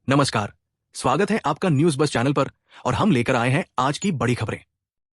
नमस्कार। स्वागत है आपका न्यूज बस चैनल पर और हम लेकर आए हैं आज की बड़ी खबरें।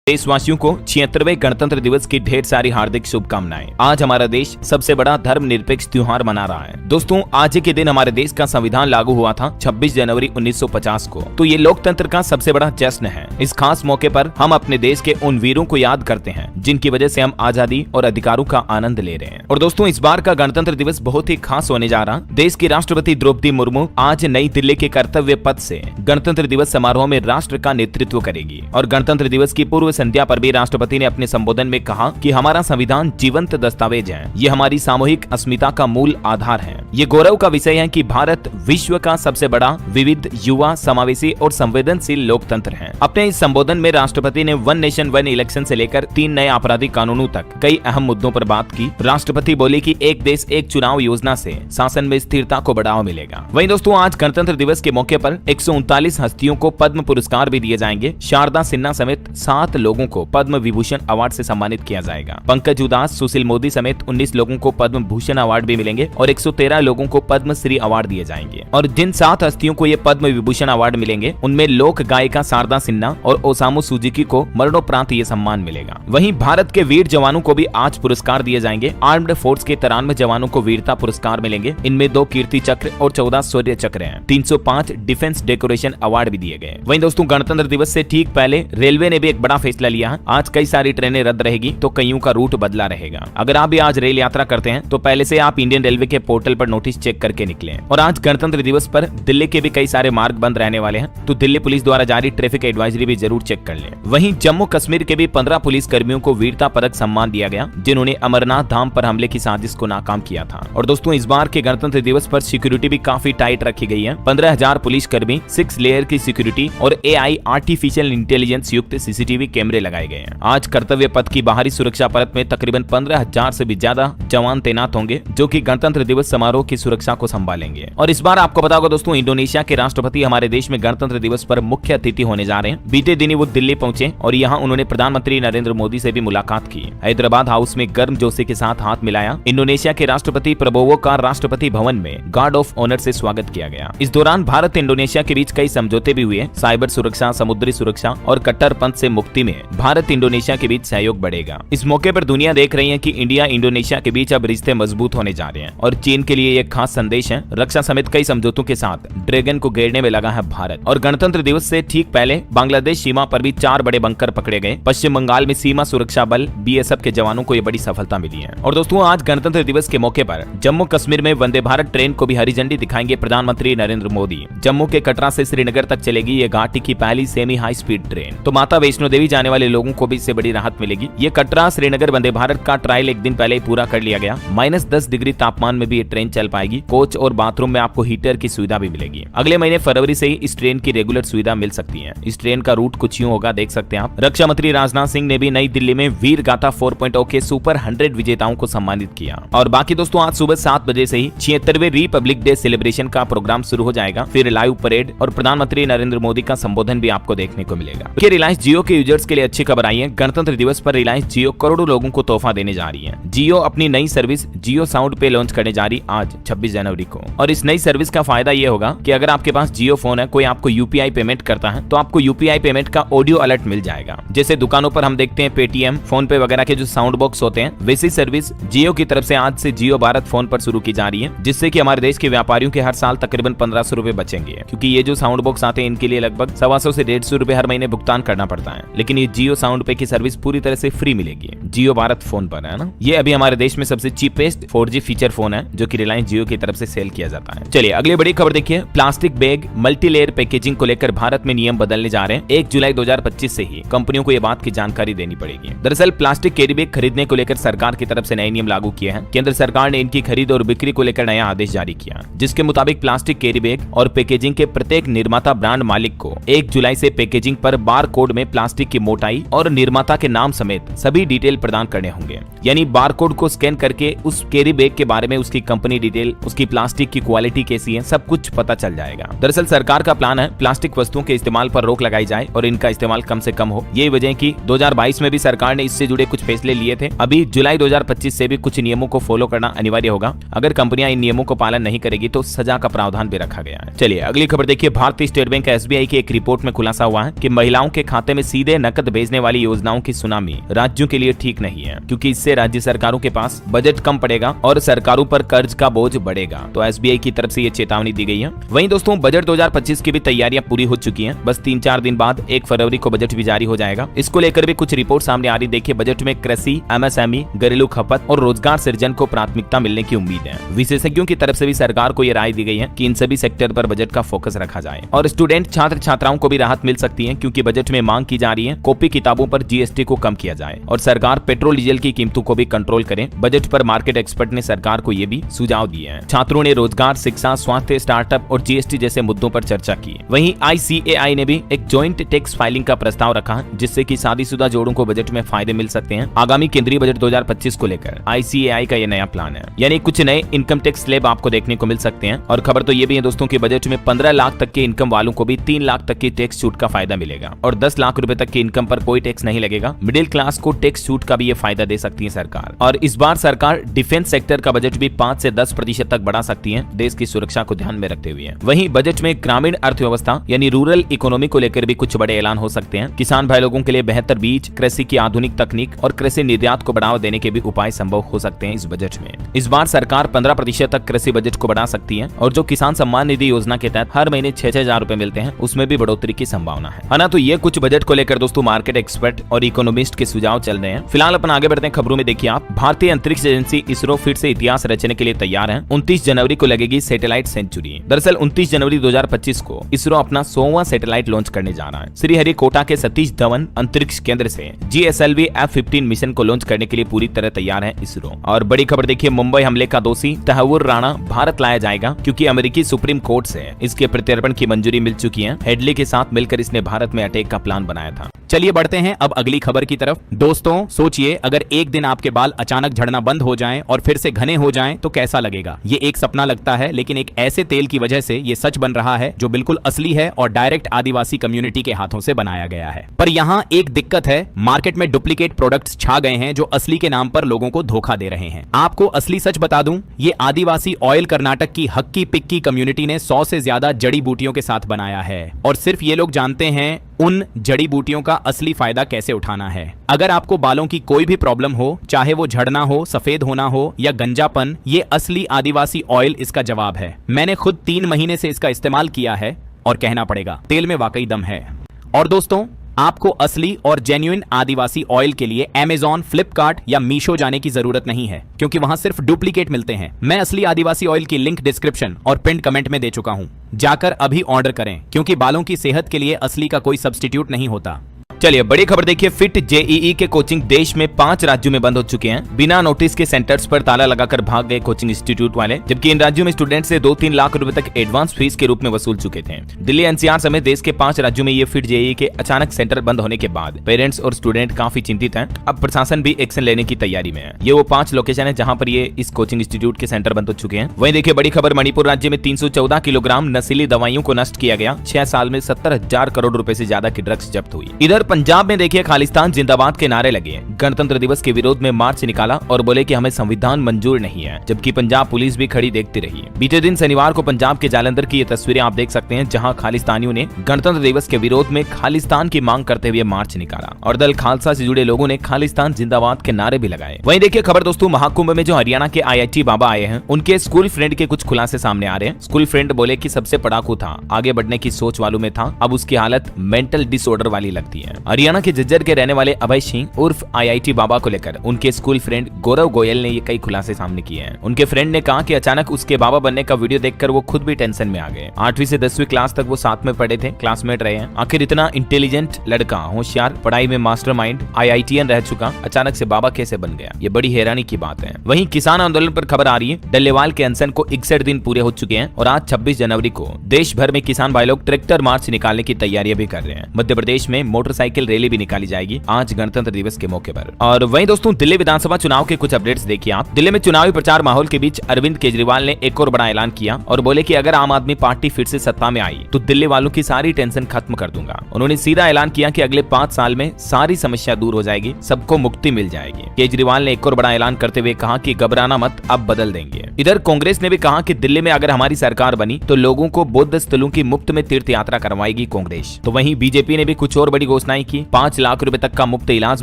देशवासियों को 76वें गणतंत्र दिवस की ढेर सारी हार्दिक शुभकामनाएं। आज हमारा देश सबसे बड़ा धर्मनिरपेक्ष त्योहार मना रहा है। दोस्तों, आज के दिन हमारे देश का संविधान लागू हुआ था 26 जनवरी 1950 को। तो ये लोकतंत्र का सबसे बड़ा जश्न है। इस खास मौके पर हम अपने देश के उन वीरों को याद करते हैं जिनकी वजह से हम आजादी और अधिकारों का आनंद ले रहे हैं। और दोस्तों, इस बार का गणतंत्र दिवस बहुत ही खास होने जा रहा। देश की राष्ट्रपति द्रौपदी मुर्मू आज नई दिल्ली के कर्तव्य पथ से गणतंत्र दिवस समारोह में राष्ट्र का नेतृत्व करेगी। और गणतंत्र दिवस की पूर्व संध्या पर भी राष्ट्रपति ने अपने संबोधन में कहा कि हमारा संविधान जीवंत दस्तावेज है। ये हमारी सामूहिक अस्मिता का मूल आधार है। ये गौरव का विषय है कि भारत विश्व का सबसे बड़ा विविध, युवा, समावेशी और संवेदनशील लोकतंत्र है। अपने इस संबोधन में राष्ट्रपति ने वन नेशन वन इलेक्शन से लेकर 3 नए आपराधिक कानूनों तक कई अहम मुद्दों पर बात की। राष्ट्रपति बोले कि एक देश एक चुनाव योजना से शासन में स्थिरता को बढ़ावा मिलेगा। वहीं दोस्तों, आज गणतंत्र दिवस के मौके पर 139 हस्तियों को पद्म पुरस्कार भी दिए जाएंगे। शारदा सिन्हा समेत 7 लोगों को पद्म विभूषण अवार्ड से सम्मानित किया जाएगा। पंकज उदास, सुशील मोदी समेत 19 लोगों को पद्म भूषण अवार्ड भी मिलेंगे और 113 लोगों को पद्म श्री अवार्ड दिए जाएंगे। और जिन 7 हस्तियों को ये पद्म विभूषण अवार्ड मिलेंगे उनमें लोक गायिका शारदा सिन्हा और ओसामू सुजुकी को मरणोपरांत ये सम्मान मिलेगा। वहीं भारत के वीर जवानों को भी आज पुरस्कार दिए जाएंगे। आर्म्ड फोर्स के 93 जवानों को वीरता पुरस्कार मिलेंगे। इनमें 2 कीर्ति चक्र और 14 शौर्य चक्र हैं। 305 डिफेंस डेकोरेशन अवार्ड भी दिए गए। वहीं दोस्तों, गणतंत्र दिवस से ठीक पहले रेलवे ने भी एक बड़ा फैसला लिया है। आज कई सारी ट्रेनें रद्द रहेगी तो कईयों का रूट बदला रहेगा। अगर आप भी आज रेल यात्रा करते हैं तो पहले से आप इंडियन रेलवे के पोर्टल पर नोटिस चेक करके निकलें। और आज गणतंत्र दिवस पर दिल्ली के भी कई सारे मार्ग बंद रहने वाले हैं, तो दिल्ली पुलिस द्वारा जारी ट्रैफिक एडवाइजरी भी जरूर चेक कर लें। वहीं जम्मू कश्मीर के भी 15 पुलिस कर्मियों को वीरता पदक सम्मान दिया गया, जिन्होंने अमरनाथ धाम पर हमले की साजिश को नाकाम किया था। और दोस्तों, इस बार के गणतंत्र दिवस पर सिक्योरिटी भी काफी टाइट रखी गई है। 15,000 पुलिस कर्मी, 6 लेयर की सिक्योरिटी और AI आर्टिफिशियल इंटेलिजेंस युक्त CCTV कैमरे लगाए गए हैं। आज कर्तव्य पथ की बाहरी सुरक्षा परत में तकरीबन 15,000 से भी ज्यादा जवान तैनात होंगे, जो कि गणतंत्र दिवस समारोह की सुरक्षा को संभालेंगे। और इस बार आपको पता होगा दोस्तों, इंडोनेशिया के राष्ट्रपति हमारे देश में गणतंत्र दिवस पर मुख्य अतिथि होने जा रहे हैं। बीते दिन वो दिल्ली पहुंचे और यहाँ उन्होंने प्रधानमंत्री नरेंद्र मोदी से भी मुलाकात की। हैदराबाद हाउस में गर्मजोशी के साथ हाथ मिलाया। इंडोनेशिया के राष्ट्रपति प्रबोवो का राष्ट्रपति भवन में गार्ड ऑफ ऑनर से स्वागत किया गया। इस दौरान भारत इंडोनेशिया के बीच कई समझौते भी हुए। साइबर सुरक्षा, समुद्री सुरक्षा और कट्टरपंथ से मुक्ति में भारत इंडोनेशिया के बीच सहयोग बढ़ेगा। इस मौके पर दुनिया देख रही है कि इंडिया इंडोनेशिया के बीच अब रिश्ते मजबूत होने जा रहे हैं और चीन के लिए एक खास संदेश है। रक्षा समेत कई समझौतों के साथ ड्रैगन को घेरने में लगा है भारत। और गणतंत्र दिवस से ठीक पहले बांग्लादेश सीमा पर भी 4 बड़े बंकर पकड़े गए। पश्चिम बंगाल में सीमा सुरक्षा बल BSF के जवानों को यह बड़ी सफलता मिली है। और दोस्तों, आज गणतंत्र दिवस के मौके पर जम्मू कश्मीर में वंदे भारत ट्रेन को भी हरी झंडी दिखाएंगे प्रधानमंत्री नरेंद्र मोदी। जम्मू के कटरा से श्रीनगर तक चलेगी ये घाटी की पहली सेमी हाई स्पीड ट्रेन। तो माता वैष्णो देवी जाने वाले लोगों को भी इससे बड़ी राहत मिलेगी। ये कटरा श्रीनगर वंदे भारत का ट्रायल एक दिन पहले ही पूरा कर लिया गया। -10 डिग्री तापमान में भी ये ट्रेन चल पाएगी। कोच और बाथरूम में आपको हीटर की सुविधा भी मिलेगी। अगले महीने फरवरी से ही इस ट्रेन की रेगुलर सुविधा मिल सकती है। इस ट्रेन का रूट कुछ यूं होगा, देख सकते हैं आप। रक्षा मंत्री राजनाथ सिंह ने भी नई दिल्ली में वीर गाथा 4.0 के सुपर 100 विजेताओं को सम्मानित किया। और बाकी दोस्तों, आज सुबह 7 बजे से ही 76वें रिपब्लिक डे सेलिब्रेशन का प्रोग्राम शुरू हो जाएगा। फिर लाइव परेड और प्रधानमंत्री नरेंद्र मोदी का संबोधन भी आपको देखने को मिलेगा। रिलायंस जियो के यूजर्स के लिए अच्छी खबर आई है। गणतंत्र दिवस पर रिलायंस जियो करोड़ों लोगों को तोहफा देने जा रही है। जियो अपनी नई सर्विस जियो साउंड पे लॉन्च करने जा रही आज 26 जनवरी को। और इस नई सर्विस का फायदा ये होगा कि अगर आपके पास जियो फोन है, कोई आपको UPI पेमेंट करता है तो आपको UPI पेमेंट का ऑडियो अलर्ट मिल जाएगा। जैसे दुकानों पर हम देखते हैं पेटीएम, फोन पे वगैरह के जो साउंड बॉक्स होते हैं, वैसी सर्विस जियो की तरफ से आज से जियो भारत फोन पर शुरू की जा रही है, जिससे कि हमारे देश के व्यापारियों के हर साल तकरीबन 1500 रुपए बचेंगे। क्योंकि ये जो साउंड बॉक्स आते हैं इनके लिए लगभग 125 से 150 रुपए हर महीने भुगतान करना पड़ता है। लेकिन ये जियो साउंड पे की सर्विस पूरी तरह से फ्री मिलेगी जियो भारत फोन पर, है ना। ये अभी हमारे देश में सबसे चीपेस्ट 4G फीचर फोन है जो कि रिलायंस जियो की तरफ से सेल किया जाता है। चलिए अगली बड़ी खबर देखिए। प्लास्टिक बैग मल्टीलेयर पैकेजिंग को लेकर भारत में नियम बदलने जा रहे हैं। 1 जुलाई 2025 से ही कंपनियों को यह बात की जानकारी देनी पड़ेगी। दरअसल प्लास्टिक कैरी बैग खरीदने को लेकर सरकार की तरफ से नए नियम लागू किए हैं। केंद्र सरकार ने इनकी खरीद और बिक्री को लेकर नया आदेश जारी किया, जिसके मुताबिक प्लास्टिक कैरी बैग और पैकेजिंग के प्रत्येक निर्माता ब्रांड मालिक को 1 जुलाई से पैकेजिंग पर बार कोड में प्लास्टिक की मोटाई और निर्माता के नाम समेत सभी डिटेल प्रदान करने होंगे। यानी बारकोड को स्कैन करके उस कैरी बैग के बारे में, उसकी कंपनी डिटेल, उसकी प्लास्टिक की क्वालिटी कैसी है, सब कुछ पता चल जाएगा। दरअसल सरकार का प्लान है प्लास्टिक वस्तुओं के इस्तेमाल पर रोक लगाई जाए और इनका इस्तेमाल कम से कम हो। यही वजह की 2022 में भी सरकार ने इससे जुड़े कुछ फैसले लिए थे। अभी जुलाई 2025 से भी कुछ नियमों को फॉलो करना अनिवार्य होगा। अगर कंपनियां इन नियमों को पालन नहीं करेगी तो सजा का प्रावधान भी रखा गया है। चलिए अगली खबर देखिए। भारतीय स्टेट बैंक SBI की एक रिपोर्ट में खुलासा हुआ है कि महिलाओं के खाते में सीधे नकद भेजने वाली योजनाओं की सुनामी राज्यों के लिए ठीक नहीं है, क्योंकि इससे राज्य सरकारों के पास बजट कम पड़ेगा और सरकारों पर कर्ज का बोझ बढ़ेगा। तो SBI की तरफ से ये चेतावनी दी गई है। वहीं दोस्तों बजट 2025 की भी तैयारियां पूरी हो चुकी हैं। बस 3-4 दिन बाद 1 फरवरी को बजट भी जारी हो जाएगा। इसको लेकर भी कुछ रिपोर्ट सामने आ रही। देखिए बजट में कृषि, MSME, घरेलू खपत और रोजगार सृजन को प्राथमिकता मिलने की उम्मीद है। विशेषज्ञों की तरफ से भी सरकार को यह राय दी गई है कि इन सभी सेक्टर पर बजट का फोकस रखा जाए। और स्टूडेंट छात्र छात्राओं को भी राहत मिल सकती है, क्योंकि बजट में मांग की जा रही है कॉपी किताबों पर GST को कम किया जाए और सरकार पेट्रोल डीजल की कीमतों को भी कंट्रोल करे। बजट पर मार्केट एक्सपर्ट ने सरकार को ये भी सुझाव दिए हैं। छात्रों ने रोजगार, शिक्षा, स्वास्थ्य, स्टार्टअप और GST जैसे मुद्दों पर चर्चा की। वहीं ICAI ने भी एक जॉइंट टैक्स फाइलिंग का प्रस्ताव रखा, जिससे कि शादीशुदा जोड़ों को बजट में फायदे मिल सकते हैं। आगामी केंद्रीय बजट 2025 को लेकर ICAI का ये नया प्लान है, यानी कुछ नए इनकम टैक्स स्लैब आपको देखने को मिल सकते हैं। और खबर तो ये भी है दोस्तों कि बजट में 15 लाख तक के इनकम वालों को भी 3 लाख तक की टैक्स छूट का फायदा मिलेगा और 10 लाख रुपए तक की इनकम पर कोई टैक्स नहीं लगेगा। मिडिल क्लास को टैक्स छूट का भी ये फायदा दे सकती है सरकार। और इस बार सरकार डिफेंस सेक्टर का बजट भी 5 से 10% तक बढ़ा सकती है, देश की सुरक्षा को ध्यान में रखते हुए। वहीं बजट में ग्रामीण अर्थव्यवस्था यानी रूरल इकोनॉमी को लेकर भी कुछ बड़े ऐलान हो सकते हैं। किसान भाई लोगों के लिए बेहतर बीज, कृषि की आधुनिक तकनीक और कृषि निर्यात को बढ़ावा देने के भी उपाय संभव हो सकते हैं इस बजट में। इस बार सरकार 15% तक कृषि बजट को बढ़ा सकती है और जो किसान सम्मान निधि योजना के तहत हर महीने 6-6 हजार रुपए मिलते हैं, उसमें भी बढ़ोतरी की संभावना है ना। तो ये कुछ बजट को लेकर दोस्तों मार्केट एक्सपर्ट और इकोनॉमिस्ट के सुझाव चल रहे हैं। फिलहाल अपन आगे बढ़ते हैं खबरों में। देखिए आप, भारतीय अंतरिक्ष एजेंसी इसरो फिर से इतिहास रचने के लिए तैयार है। 29 जनवरी को लगेगी सैटेलाइट सेंचुरी। दरअसल 29 जनवरी 2025 को इसरो अपना 100वां सैटेलाइट लॉन्च करने जा रहा है। श्रीहरिकोटा के सतीश धवन अंतरिक्ष केंद्र से GSLV F-15 मिशन को लॉन्च करने के लिए पूरी तरह तैयार है इसरो। और बड़ी खबर देखिए, मुंबई हमले का दोषी तहव्वुर राणा भारत लाया जाएगा, क्योंकि अमेरिकी सुप्रीम कोर्ट से इसके प्रत्यर्पण की मंजूरी मिल चुकी है। हेडली के साथ मिलकर इसने भारत में अटैक का प्लान बनाया था। चलिए बढ़ते हैं अब अगली खबर की तरफ। दोस्तों सोचिए, अगर एक दिन आपके बाल अचानक झड़ना बंद हो जाएं और फिर से घने हो जाएं तो कैसा लगेगा। ये एक सपना लगता है, लेकिन एक ऐसे तेल की वजह से ये सच बन रहा है जो बिल्कुल असली है और डायरेक्ट आदिवासी कम्युनिटी के हाथों से बनाया गया है। पर यहाँ एक दिक्कत है, मार्केट में डुप्लीकेट प्रोडक्ट्स छा गए हैं जो असली के नाम पर लोगों को धोखा दे रहे हैं। आपको असली सच बता दूं, ये आदिवासी ऑयल कर्नाटक की हक्की पिक्की कम्युनिटी ने 100 से ज्यादा जड़ी बूटियों के साथ बनाया है और सिर्फ ये लोग जानते हैं उन जड़ी बूटियों का असली फायदा कैसे उठाना है। अगर आपको बालों की कोई भी प्रॉब्लम हो, चाहे वो झड़ना हो, सफेद होना हो या गंजापन, ये असली आदिवासी ऑयल इसका जवाब है। मैंने खुद 3 महीने से इसका इस्तेमाल किया है और कहना पड़ेगा तेल में वाकई दम है। और दोस्तों, आपको असली और जेन्युइन आदिवासी ऑयल के लिए Amazon, फ्लिपकार्ट या मीशो जाने की जरूरत नहीं है, क्योंकि वहां सिर्फ डुप्लीकेट मिलते हैं। मैं असली आदिवासी ऑयल की लिंक डिस्क्रिप्शन और पिन कमेंट में दे चुका हूं, जाकर अभी ऑर्डर करें, क्योंकि बालों की सेहत के लिए असली का कोई सब्स्टिट्यूट नहीं होता। चलिए बड़ी खबर देखिए, फिट JEE के कोचिंग देश में 5 राज्यों में बंद हो चुके हैं। बिना नोटिस के सेंटर्स पर ताला लगाकर भाग गए कोचिंग इंस्टीट्यूट वाले, जबकि इन राज्यों में स्टूडेंट से 2-3 लाख रुपए तक एडवांस फीस के रूप में वसूल चुके थे। दिल्ली NCR समेत देश के 5 राज्यों में ये फिट JEE के अचानक सेंटर बंद होने के बाद पेरेंट्स और स्टूडेंट काफी चिंतित हैं। अब प्रशासन भी एक्शन लेने की तैयारी में है। ये वो 5 लोकेशन है जहाँ पर ये इस कोचिंग इंस्टीट्यूट के सेंटर बंद हो चुके हैं। वहीं देखिए बड़ी खबर, मणिपुर राज्य में 314 किलोग्राम नशीली दवाइयों को नष्ट किया गया। 6 साल में 70,000 करोड़ रुपए से ज्यादा की ड्रग्स जब्त हुई। इधर पंजाब में देखिए खालिस्तान जिंदाबाद के नारे लगे, गणतंत्र दिवस के विरोध में मार्च निकाला और बोले कि हमें संविधान मंजूर नहीं है, जबकि पंजाब पुलिस भी खड़ी देखती रही। बीते दिन शनिवार को पंजाब के जालंधर की ये तस्वीरें आप देख सकते हैं, जहां खालिस्तानियों ने गणतंत्र दिवस के विरोध में खालिस्तान की मांग करते हुए मार्च निकाला और दल खालसा से जुड़े लोगों ने खालिस्तान जिंदाबाद के नारे भी लगाए। वहीं देखिए खबर दोस्तों, महाकुंभ में जो हरियाणा के IIT बाबा आए हैं, उनके स्कूल फ्रेंड के कुछ खुलासे सामने आ रहे हैं। स्कूल फ्रेंड बोले कि सबसे पढ़ाकू था, आगे बढ़ने की सोच वालों में था, अब उसकी हालत मेंटल डिसऑर्डर वाली लगती है। हरियाणा के झज्जर के रहने वाले अभय सिंह उर्फ IIT बाबा को लेकर उनके स्कूल फ्रेंड गौरव गोयल ने ये कई खुलासे सामने किए हैं। उनके फ्रेंड ने कहा कि अचानक उसके बाबा बनने का वीडियो देखकर वो खुद भी टेंशन में आ गए। 8वीं से 10वीं क्लास तक वो साथ में पढ़े थे, क्लासमेट रहे हैं। आखिर इतना इंटेलिजेंट लड़का, होशियार, पढ़ाई में मास्टरमाइंड, IITian रह चुका, अचानक से बाबा कैसे बन गया, ये बड़ी हैरानी की बात है। वहीं किसान आंदोलन पर खबर आ रही है। डल्लेवाल के अनशन को 61 दिन पूरे हो चुके हैं और आज 26 जनवरी को देश भर में किसान भाई लोग ट्रैक्टर मार्च निकालने की तैयारियां भी कर रहे हैं। मध्य प्रदेश में मोटरसाइकिल मोटरसाइकिल रैली भी निकाली जाएगी आज गणतंत्र दिवस के मौके पर। और वहीं दोस्तों दिल्ली विधानसभा चुनाव के कुछ अपडेट्स देखिए आप। दिल्ली में चुनावी प्रचार माहौल के बीच अरविंद केजरीवाल ने एक और बड़ा ऐलान किया और बोले कि अगर आम आदमी पार्टी फिर से सत्ता में आई तो दिल्ली वालों की सारी टेंशन खत्म कर दूंगा। उन्होंने सीधा ऐलान किया कि अगले 5 साल में सारी समस्या दूर हो जाएगी, सबको मुक्ति मिल जाएगी। केजरीवाल ने एक और बड़ा ऐलान करते हुए कहा कि घबराना मत, अब बदल देंगे। इधर कांग्रेस ने भी कहा कि दिल्ली में अगर हमारी सरकार बनी तो लोगों को बौद्ध स्थलों की मुफ्त में तीर्थ यात्रा करवाएगी कांग्रेस। तो वहीं बीजेपी ने भी कुछ और बड़ी घोषणाएं की। 5 लाख रुपए तक का मुफ्त इलाज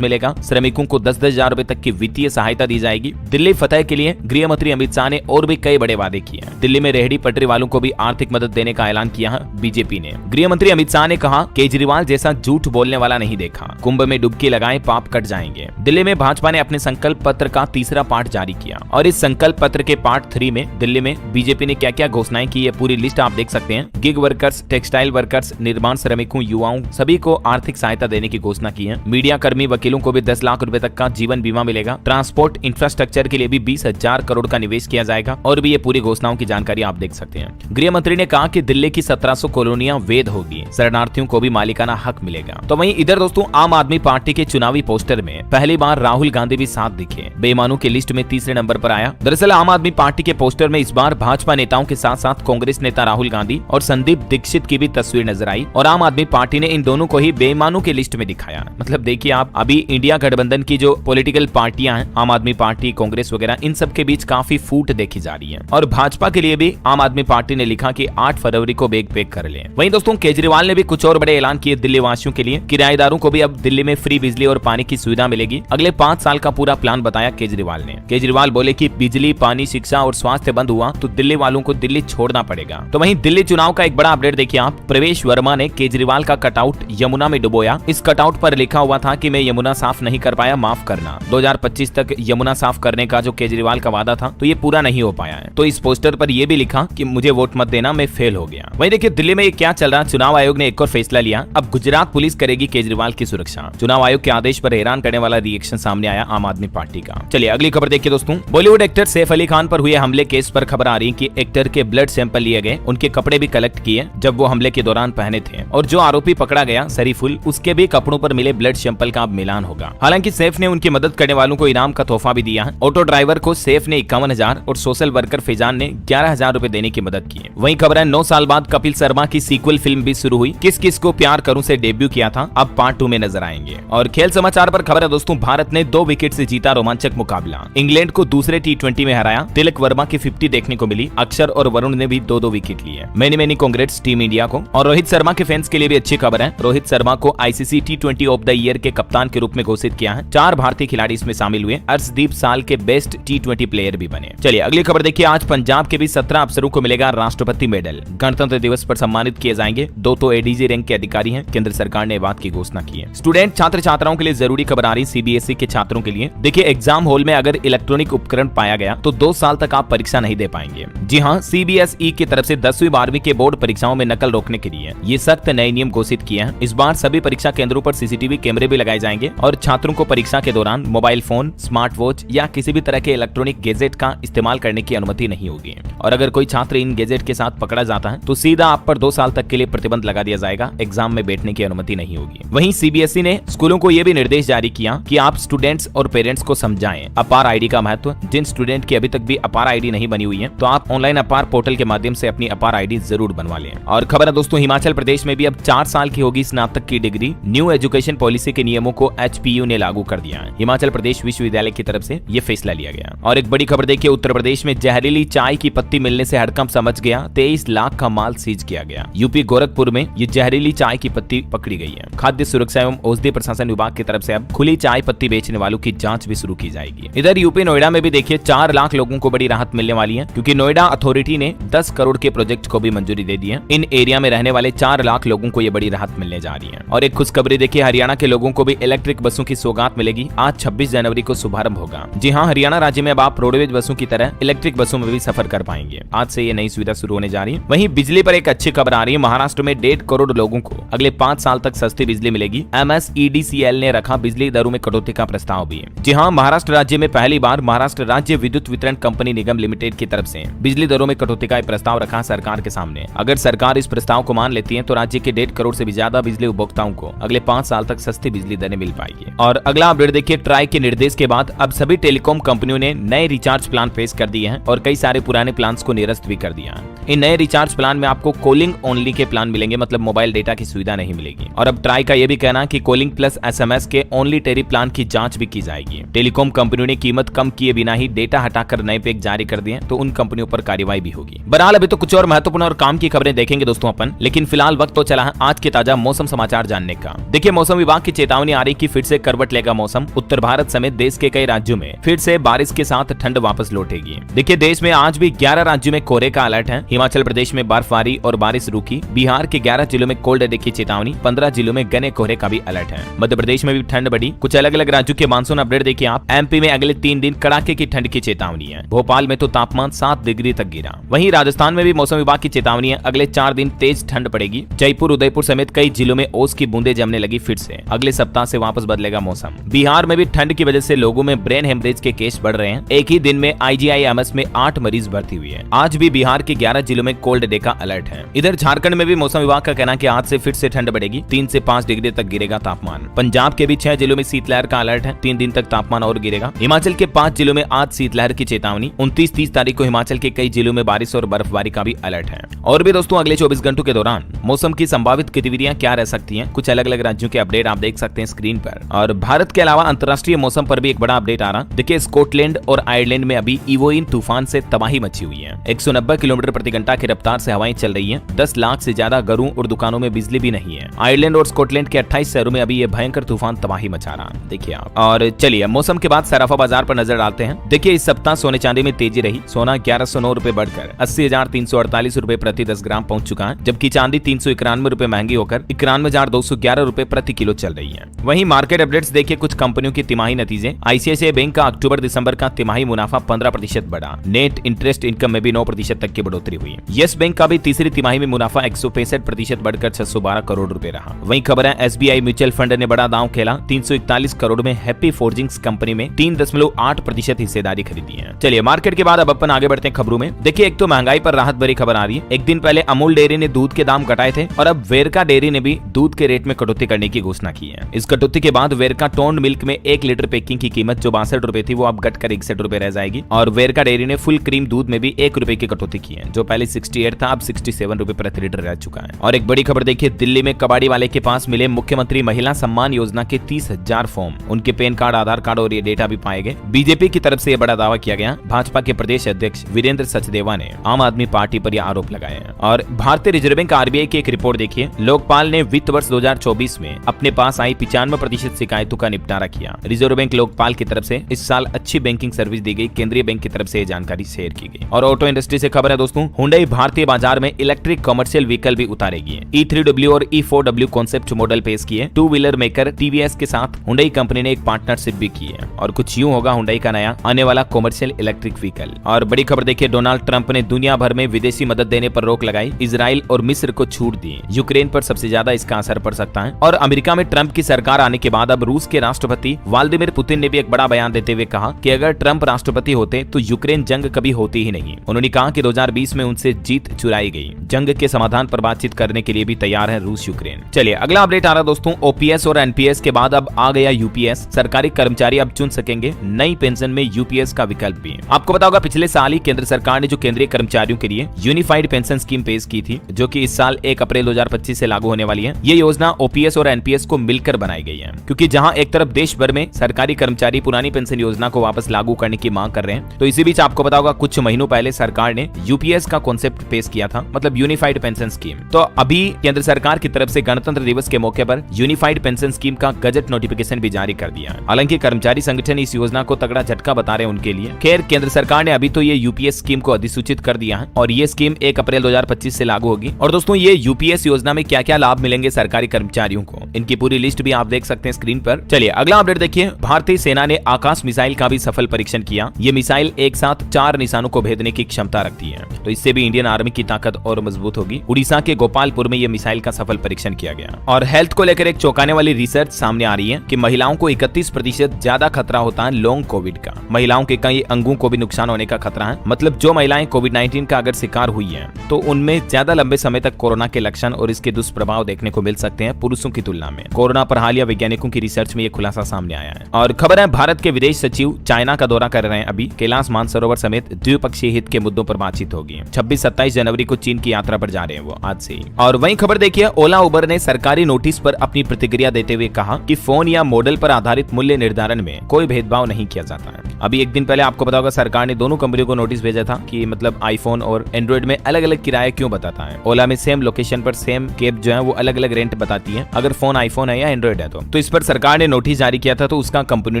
मिलेगा, श्रमिकों को 10-10 हजार रुपए तक की वित्तीय सहायता दी जाएगी। दिल्ली फतह के लिए गृह मंत्री अमित शाह ने और भी कई बड़े वादे किए हैं। दिल्ली में रेहड़ी पटरी वालों को भी आर्थिक मदद देने का ऐलान किया है बीजेपी ने। गृह मंत्री अमित शाह ने कहा केजरीवाल जैसा झूठ बोलने वाला नहीं देखा, कुंभ में डुबकी लगाएं, पाप कट जाएंगे। दिल्ली में भाजपा ने अपने संकल्प पत्र का तीसरा पार्ट जारी किया और इस संकल्प पत्र के पार्ट 3 में दिल्ली में बीजेपी ने क्या क्या घोषणाएं की, ये पूरी लिस्ट आप देख सकते हैं। गिग वर्कर्स, टेक्सटाइल वर्कर्स, निर्माण श्रमिकों, युवाओं सभी को आर्थिक सहायता देने की घोषणा की है। मीडिया कर्मी, वकीलों को भी 10 लाख रुपए तक का जीवन बीमा मिलेगा। ट्रांसपोर्ट इंफ्रास्ट्रक्चर के लिए भी 20,000 करोड़ का निवेश किया जाएगा और भी ये पूरी घोषणाओं की जानकारी आप देख सकते हैं। गृह मंत्री ने कहा कि दिल्ली की 1700 कॉलोनियां वैध होगी, शरणार्थियों को भी मालिकाना हक मिलेगा। तो वहीं इधर दोस्तों आम आदमी पार्टी के चुनावी पोस्टर में पहली बार राहुल गांधी भी साथ दिखे, बेईमानों की लिस्ट में तीसरे नंबर पर आया। दरअसल आम आदमी पार्टी के पोस्टर में इस बार भाजपा नेताओं के साथ साथ कांग्रेस नेता राहुल गांधी और संदीप दीक्षित की भी तस्वीर नजर आई और आम आदमी पार्टी ने इन दोनों को ही बेईमानों की लिस्ट में दिखाया। मतलब देखिए आप, अभी इंडिया गठबंधन की जो पॉलिटिकल पार्टियां हैं, आम आदमी पार्टी, कांग्रेस वगैरह, इन सब के बीच काफी फूट देखी जा रही है। और भाजपा के लिए भी आम आदमी पार्टी ने लिखा कि 8 फरवरी को बैग पैक कर लें। वहीं दोस्तों केजरीवाल ने भी कुछ और बड़े ऐलान किए दिल्ली वासियों के लिए। किराएदारों को भी अब दिल्ली में फ्री बिजली और पानी की सुविधा मिलेगी। अगले 5 साल का पूरा प्लान बताया केजरीवाल ने। केजरीवाल बोले कि बिजली, पानी, शिक्षा और स्वास्थ्य बंद हुआ तो दिल्ली वालों को दिल्ली छोड़ना पड़ेगा। तो वहीं दिल्ली चुनाव का एक बड़ा अपडेट देखिए आप। प्रवेश वर्मा ने केजरीवाल का कटआउट यमुना में डुबोया। इस कटआउट पर लिखा हुआ था कि मैं यमुना साफ नहीं कर पाया, माफ करना। 2025 तक यमुना साफ करने का जो केजरीवाल का वादा था तो ये पूरा नहीं हो पाया है। तो इस पोस्टर पर यह भी लिखा कि मुझे वोट मत देना, मैं फेल हो गया। वहीं देखिए दिल्ली में ये क्या चल रहा है। चुनाव आयोग ने एक और फैसला लिया, अब गुजरात पुलिस करेगी केजरीवाल की सुरक्षा। चुनाव आयोग के आदेश पर हैरान करने वाला रिएक्शन सामने आया आम आदमी पार्टी का। चलिए अगली खबर देखिए दोस्तों। बॉलीवुड एक्टर सैफ अली खान पर हुए हमले केस पर खबर आ रही कि एक्टर के ब्लड सैंपल लिए गए, उनके कपड़े भी कलेक्ट किए जब वो हमले के दौरान पहने थे और जो आरोपी पकड़ा गया शरीफुल, उसके भी कपड़ों पर मिले ब्लड सैंपल का अब मिलान होगा। हालांकि सैफ ने उनकी मदद करने वालों को इनाम का तोहफा भी दिया है। ऑटो ड्राइवर को सैफ ने 51,000 और सोशल वर्कर फैजान ने 11,000 रुपए देने की मदद की। वहीं खबर है 9 साल बाद कपिल शर्मा की सीक्वल फिल्म भी शुरू हुई। किस किस को प्यार करूं से डेब्यू किया था, अब पार्ट 2 में नजर आएंगे। और खेल समाचार पर खबर है दोस्तों, भारत ने 2 विकेट से जीता रोमांचक मुकाबला। इंग्लैंड को दूसरे T20 में हराया। तिलक वर्मा की 50 देखने को मिली। अक्षर और वरुण ने भी 2-2 विकेट लिए। मैनी कांग्रेट्स टीम इंडिया को। और रोहित शर्मा के फैंस के लिए भी अच्छी खबर है। रोहित शर्मा को ICC T20 of the year के कप्तान के रूप में घोषित किया है। 4 भारतीय खिलाड़ी इसमें शामिल हुए। अर्शदीप साल के बेस्ट T20 प्लेयर भी बने। चलिए अगली खबर देखिए। आज पंजाब के भी 17 अफसरों को मिलेगा राष्ट्रपति मेडल। गणतंत्र दिवस पर सम्मानित किए जाएंगे। 2 तो ADG रैंक के अधिकारी हैं। केंद्र सरकार ने बात की घोषणा की है। स्टूडेंट छात्र छात्राओं के लिए जरूरी खबर आ रही CBSE के छात्रों के लिए। देखिए एग्जाम हॉल में अगर इलेक्ट्रॉनिक उपकरण पाया गया तो 2 साल तक आप परीक्षा नहीं दे पाएंगे। जी हाँ, CBSE की तरफ से 10वीं 12वीं के बोर्ड परीक्षाओं में नकल रोकने के लिए ये सख्त नए नियम घोषित किए हैं। इस बार सभी परीक्षा केंद्रों पर CCTV कैमरे भी लगाए जाएंगे और छात्रों को परीक्षा के दौरान मोबाइल फोन, स्मार्ट वॉच या किसी भी तरह के इलेक्ट्रॉनिक गैजेट का इस्तेमाल करने की अनुमति नहीं होगी। और अगर कोई छात्र इन गैजेट के साथ पकड़ा जाता है तो सीधा आप पर 2 साल तक के लिए प्रतिबंध लगा दिया जाएगा। एग्जाम में बैठने की अनुमति नहीं होगी। वहीं CBSE ने स्कूलों को यह भी निर्देश जारी किया कि आप स्टूडेंट्स और पेरेंट्स को समझाएं अपार ID का महत्व। जिन स्टूडेंट की अभी तक भी अपार ID नहीं बनी हुई है तो आप ऑनलाइन अपार पोर्टल के माध्यम से अपनी अपार ID जरूर बनवा लें। और खबर है दोस्तों, हिमाचल प्रदेश में भी अब 4 साल की होगी स्नातक की डिग्री। न्यू एजुकेशन पॉलिसी के नियमों को HPU ने लागू कर दिया है। हिमाचल प्रदेश विश्वविद्यालय की तरफ से यह फैसला लिया गया। और एक बड़ी खबर देखिए, उत्तर प्रदेश में जहरीली चाय की पत्ती मिलने से हड़कंप समझ गया। 23 लाख का माल सीज किया गया। यूपी गोरखपुर में ये जहरीली चाय की पत्ती पकड़ी गई है। खाद्य सुरक्षा एवं औषधि प्रशासन विभाग की तरफ से अब खुली चाय पत्ती बेचने वालों की जांच भी शुरू की जाएगी। इधर यूपी नोएडा में भी देखिए 4 लाख लोगों को बड़ी राहत मिलने वाली है, क्योंकि नोएडा अथॉरिटी ने 10 करोड़ के प्रोजेक्ट को भी मंजूरी दे दी है। इन एरिया में रहने वाले 4 लाख लोगों को ये बड़ी राहत मिलने जा रही है। और एक खुशखबरी देखिए, हरियाणा के लोगों को भी इलेक्ट्रिक बसों की सौगात मिलेगी। आज 26 जनवरी को शुभारंभ होगा। जी हाँ, हरियाणा राज्य में अब आप रोडवेज बसों की तरह इलेक्ट्रिक बसों में भी सफर कर पाएंगे। आज से ये नई सुविधा शुरू होने जा रही है। वहीं बिजली पर एक अच्छी खबर आ रही है। महाराष्ट्र में 1.5 करोड़ लोगों को अगले 5 साल तक सस्ती बिजली मिलेगी। MSEDCL ने रखा बिजली दरों में कटौती का प्रस्ताव भी। जी हाँ, महाराष्ट्र राज्य में पहली बार महाराष्ट्र राज्य विद्युत वितरण कंपनी निगम लिमिटेड की तरफ से बिजली दरों में कटौती का प्रस्ताव रखा सरकार के सामने। अगर सरकार इस प्रस्ताव को मान लेती है तो राज्य के 1.5 करोड़ से भी ज्यादा बिजली उपभोक्ताओं को अगले 5 साल तक सस्ती बिजली दरें मिल पाएगी। और अगला अपडेट देखिए, ट्राई के निर्देश के बाद अब सभी टेलीकॉम कंपनियों ने नए रिचार्ज प्लान पेश कर दिए हैं और कई सारे पुराने प्लान्स को निरस्त भी कर दिया है। इन नए रिचार्ज प्लान में आपको कॉलिंग ओनली के प्लान मिलेंगे, मतलब मोबाइल डेटा की सुविधा नहीं मिलेगी। और अब ट्राई का यह भी कहना है कि कॉलिंग प्लस एसएमएस के ओनली टेरी प्लान की जांच भी की जाएगी। टेलीकॉम कंपनियों ने कीमत कम किए बिना ही डेटा हटाकर नए पैक जारी कर दिए तो उन कंपनियों पर कार्रवाई भी होगी। बहरहाल अभी तो कुछ और महत्वपूर्ण और काम की खबरें देखेंगे दोस्तों अपन, लेकिन फिलहाल वक्त तो चला है आज के ताजा मौसम समाचार जानने का। देखिए, मौसम विभाग की चेतावनी आ रही कि फिर से करवट लेगा मौसम। उत्तर भारत समेत देश के कई राज्यों में फिर से बारिश के साथ ठंड वापस लौटेगी। देखिए, देश में आज भी 11 राज्यों में कोहरे का अलर्ट है। हिमाचल प्रदेश में बर्फबारी और बारिश रुकी। बिहार के 11 जिलों में कोल्ड डे की चेतावनी। 15 जिलों में घने कोहरे का भी अलर्ट है। मध्य प्रदेश में भी ठंड बढ़ी। कुछ अलग अलग राज्यों के मानसून अपडेट देखिए आप। एमपी में अगले 3 दिन कड़ाके की ठंड की चेतावनी है। भोपाल में तो तापमान 7 डिग्री तक गिरा। वहीं राजस्थान में भी मौसम विभाग की चेतावनी है। अगले 4 दिन तेज ठंड पड़ेगी। जयपुर, उदयपुर समेत कई जिलों में ओस की बूंदें जमने लगी फिर से। अगले सप्ताह से वापस बदलेगा मौसम। बिहार में भी ठंड की वजह से लोगों में ब्रेन हेमरेज के केस बढ़ रहे हैं। एक ही दिन में IGIMS में 8 मरीज भर्ती हुए हैं। आज भी बिहार के 11 जिलों में कोल्ड डे का अलर्ट है। इधर झारखंड में भी मौसम विभाग का कहना है कि आज से फिर से ठंड बढ़ेगी। 3 से 5 डिग्री तक गिरेगा तापमान। पंजाब के भी 6 जिलों में शीतलहर का अलर्ट है। 3 दिन तक तापमान और गिरेगा। हिमाचल के 5 जिलों में आज शीतलहर की चेतावनी। 29-30 तारीख को हिमाचल के कई जिलों में बारिश और बर्फबारी का भी अलर्ट है। और भी दोस्तों, अगले 24 घंटों के दौरान मौसम की संभावित गतिविधियां क्या रह सकती हैं, कुछ अलग अलग राज्यों के अपडेट आप देख सकते हैं स्क्रीन पर। और भारत के अलावा अंतर्राष्ट्रीय मौसम पर भी एक बड़ा अपडेट आ रहा। देखिए, स्कॉटलैंड और आयरलैंड में अभी इवोइन तूफान से तबाही मची हुई है। 190 किलोमीटर प्रति घंटा की रफ्तार से हवाएं चल रही हैं। 10 लाख से ज्यादा घरों और दुकानों में बिजली भी नहीं है। आयरलैंड और स्कॉटलैंड के 28 शहरों में अभी ये भयंकर तूफान तबाही मचा रहा है, देखिए आप। और चलिए मौसम के बाद सराफा बाजार पर नजर डालते हैं। देखिए, इस सप्ताह सोने चांदी में तेजी रही। सोना 1109 रुपए बढ़कर 80,348 रुपए प्रति 10 ग्राम पहुंच चुका है, जबकि चांदी 391 रुपए महंगी होकर 91,211 रुपए प्रति किलो चल रही है। वहीं मार्केट अपडेट्स देखिए, कुछ कंपनियों के तिमाही नतीजे। ICICI बैंक का अक्टूबर दिसंबर का तिमाही मुनाफा 15% बढ़ा। नेट इंटरेस्ट इनकम में भी 9% तक की बढ़ोतरी हुई। यस बैंक का भी तीसरी तिमाही में मुनाफा 165% बढ़कर 612 करोड़ रुपए रहा। वहीं खबर है SBI म्यूचुअल फंड ने बड़ा दांव खेला। 341 करोड़ में हैप्पी फोर्जिंग्स कंपनी में 3.8% हिस्सेदारी खरीदी है। चलिए मार्केट के बाद अब अपन आगे बढ़ते हैं खबरों में। देखिए, एक तो महंगाई पर राहत भरी खबर आ रही है। एक दिन पहले अमूल डेयरी ने दूध के दाम घटाए थे और अब वेरका डेयरी ने भी दूध के रेट में कटौती करने की घोषणा की है। इस कटौती के बाद वेरका टोन्ड मिल्क में 1 लीटर पैकिंग की कीमत जो 62 रुपए थी वो अब घटकर 61 रुपए रह जाएगी। और वेरका डेयरी ने फुल क्रीम दूध में भी 1 रुपए की कटौती की है, जो पहले 68 था अब 67 रुपए प्रति लीटर रह चुका है। और एक बड़ी खबर देखिए, दिल्ली में कबाड़ी वाले के पास मिले मुख्यमंत्री महिला सम्मान योजना के 30,000 फॉर्म। उनके पैन कार्ड, आधार कार्ड और ये डेटा भी पाए गए। बीजेपी की तरफ से यह बड़ा दावा किया गया। भाजपा के प्रदेश अध्यक्ष वीरेंद्र सचदेवा ने आम आदमी पार्टी पर यह आरोप लगाए हैं। और भारतीय रिजर्व बैंक RBI की एक रिपोर्ट देखिए। लोकपाल ने वित्त वर्ष 2024 में अपने पास आई 95% शिकायतों का निपटारा किया। रिजर्व बैंक लोकपाल की तरफ से इस साल अच्छी बैंकिंग सर्विस दी गई। केंद्रीय बैंक की तरफ से जानकारी शेयर की गई। और ऑटो इंडस्ट्री से खबर है दोस्तों, हुंडई भारतीय बाजार में इलेक्ट्रिक कमर्शियल व्हीकल भी उतारेगी। E3W और E4W कॉन्सेप्ट मॉडल पेश किए। 2 व्हीलर मेकर TVS के साथ हुंडई कंपनी ने एक पार्टनरशिप भी की है। और कुछ यूं होगा हुंडई का नया आने वाला कमर्शियल इलेक्ट्रिक व्हीकल। और बड़ी खबर देखिए, डोनाल्ड ट्रंप ने दुनिया भर में विदेशी मदद देने पर रोक लगाई। इजराइल और मिस्र को छूट दी। यूक्रेन पर सबसे ज्यादा इसका असर पड़ सकता है। और अमेरिका में ट्रंप की सरकार आने के बाद अब रूस के राष्ट्रपति व्लादिमीर पुतिन ने भी एक बड़ा बयान देते हुए कहा कि अगर ट्रंप राष्ट्रपति होते तो यूक्रेन जंग कभी होती ही नहीं। उन्होंने कहा कि 2020 में उनसे जीत चुराई गई। जंग के समाधान पर बातचीत करने के लिए भी तैयार है रूस यूक्रेन। चलिए अगला अपडेट आ रहा दोस्तों, OPS और NPS के बाद अब आ गया UPS। सरकारी कर्मचारी अब चुन सकेंगे नई पेंशन में UPS का विकल्प भी। आपको पता होगा पिछले साल ही केंद्र सरकार ने जो केंद्रीय कर्मचारियों के लिए यूनिफाइड पेंशन स्कीम पेश की थी, जो कि इस साल 1 अप्रैल 2025 से लागू होने वाली है। ये योजना OPS और NPS को मिलकर बनाई गई है, क्योंकि जहां एक तरफ देश भर में सरकारी कर्मचारी पुरानी पेंशन योजना को वापस लागू करने की मांग कर रहे हैं, तो इसी बीच आपको पता होगा कुछ महीनों पहले सरकार ने UPS का कॉन्सेप्ट पेश किया था, मतलब यूनिफाइड पेंशन स्कीम। तो अभी केंद्र सरकार की तरफ से गणतंत्र दिवस के मौके पर यूनिफाइड पेंशन स्कीम का गजट नोटिफिकेशन भी जारी कर दिया है। हालांकि कर्मचारी संगठन इस योजना को तगड़ा झटका बता रहे हैं उनके लिए। खैर, केंद्र सरकार ने अभी तो ये UPS स्कीम को अधिसूचित कर दिया है और ये स्कीम 1 अप्रैल 2025 से लागू होगी। और दोस्तों, ये UPS योजना में क्या क्या लाभ मिलेंगे सरकारी कर्मचारियों को, इनकी पूरी लिस्ट भी आप देख सकते हैं स्क्रीन पर। चलिए अगला अपडेट देखिए, भारतीय सेना ने आकाश मिसाइल का भी सफल परीक्षण किया। ये मिसाइल एक साथ 4 निशानों को भेदने की क्षमता रखती है, तो इससे भी इंडियन आर्मी की ताकत और मजबूत होगी। उड़ीसा के गोपालपुर में ये मिसाइल का सफल परीक्षण किया गया। और हेल्थ को लेकर एक चौंकाने वाली रिसर्च सामने आ रही है कि महिलाओं को 31% ज्यादा खतरा होता है लॉन्ग कोविड का। महिलाओं के कई अंगों को भी नुकसान होने का खतरा है। मतलब जो महिलाएं कोविड-19 का अगर शिकार हुई है तो उनमें ज्यादा लंबे समय तक कोरोना के लक्षण और इसके दुष्प्रभाव देखने को मिल सकते हैं। पुरुषों की तुलना में। कोरोना पर हालिया वैज्ञानिकों की रिसर्च में ये खुलासा सामने आया है। और खबर है, भारत के विदेश सचिव चाइना का दौरा कर रहे हैं। अभी कैलाश मानसरोवर समेत द्विपक्षीय हित के मुद्दों पर बातचीत होगी। 26-27 जनवरी को चीन की यात्रा पर जा रहे हैं वो आज से ही। और वहीं खबर देखिए, ओला उबर ने सरकारी नोटिस पर अपनी प्रतिक्रिया देते हुए कहा कि फोन या मॉडल पर आधारित मूल्य निर्धारण में कोई भेदभाव नहीं किया जाता है। अभी एक दिन पहले आपको पता होगा, सरकार ने दोनों कंपनियों को नोटिस भेजा था कि मतलब आईफोन और एंड्रॉइड में अलग अलग किराया क्यों बताता है। ओला में सेम लोकेशन पर सेम कैब जो है वो अलग अलग रेंट बताती है, अगर फोन आईफोन है या एंड्रॉइड है तो इस पर सरकार ने नोटिस जारी किया था, तो उसका कंपनी